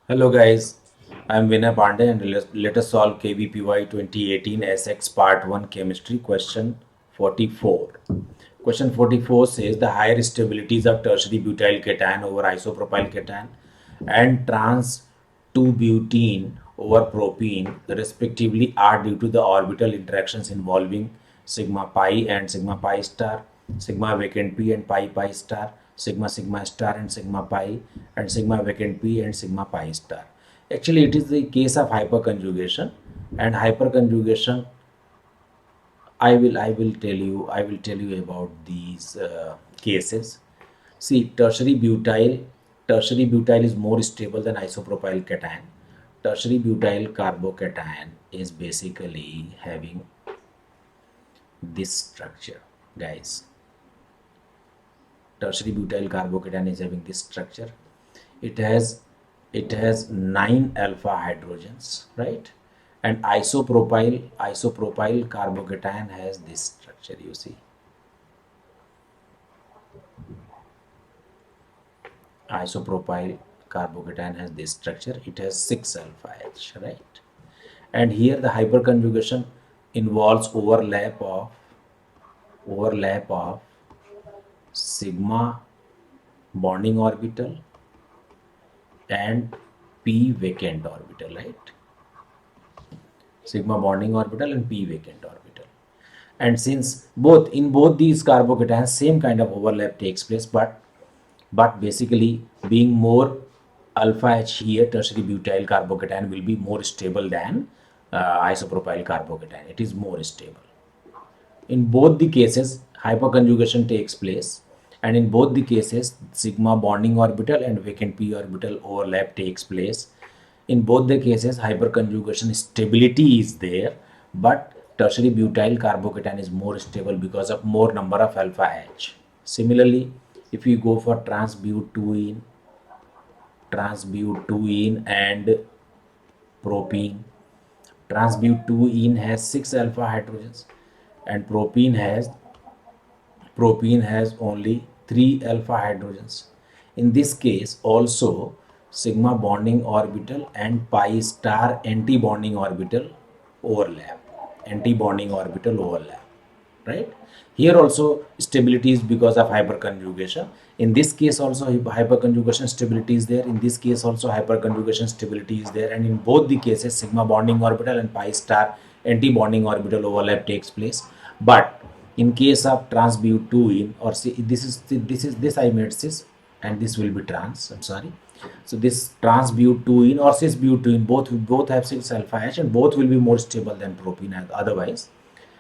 Hello guys, I'm Vinay Pandey and let us solve KVPY 2018 SX Part 1 Chemistry question 44. Question 44 says the higher stabilities of tertiary butyl cation over isopropyl cation and trans 2-butene over propene respectively are due to the orbital interactions involving sigma pi and sigma pi star, sigma vacant p and pi pi star, sigma sigma star and sigma pi, and sigma vacant p and sigma pi star. Actually, it is the case of hyperconjugation, and hyperconjugation I will tell you about these cases. See, tertiary butyl is more stable than isopropyl cation. Tertiary butyl carbocation is basically having this structure, guys. Tertiary butyl carbocation is having this structure. It has 9 alpha hydrogens, right? And isopropyl carbocation has this structure, you see. Isopropyl carbocation has this structure. It has 6 alpha H, right? And here the hyperconjugation involves overlap of sigma bonding orbital and p vacant orbital, right? Sigma bonding orbital and p vacant orbital. And since both these carbocations same kind of overlap takes place, but basically being more alpha H here, tertiary butyl carbocation will be more stable than isopropyl carbocation. It is more stable. In both the cases, hyperconjugation takes place, and in both the cases, sigma bonding orbital and vacant p orbital overlap takes place. In both the cases, hyperconjugation stability is there, but tertiary butyl carbocation is more stable because of more number of alpha H. Similarly, if we go for transbutene and propene, transbutene has 6 alpha hydrogens and propene has only 3 alpha hydrogens. In this case also sigma bonding orbital and pi star anti-bonding orbital overlap. Anti-bonding orbital overlap, right? Here also stability is because of hyperconjugation. In this case also hyperconjugation stability is there. In this case also hyperconjugation stability is there. And in both the cases sigma bonding orbital and pi star anti-bonding orbital overlap takes place. But in case of transbutene, or see, this I made cis and this will be trans, I'm sorry. So this transbutene or cis-butene both have 6 alpha H and both will be more stable than propene otherwise.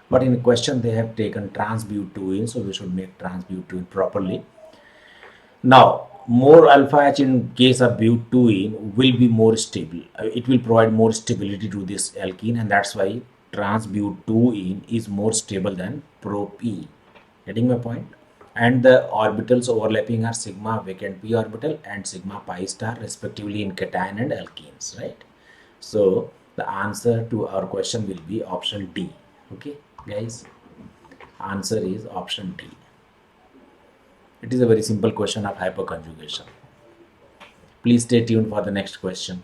But in question they have taken transbutene, so we should make transbutene properly. Now, more alpha H in case of butene will be more stable. It will provide more stability to this alkene, and that's why transbutene is more stable than propene. Getting my point? And the orbitals overlapping are sigma vacant p orbital and sigma pi star respectively in cation and alkenes, right? So the answer to our question will be option D. Okay, guys, answer is option D. It is a very simple question of hyperconjugation. Please stay tuned for the next question.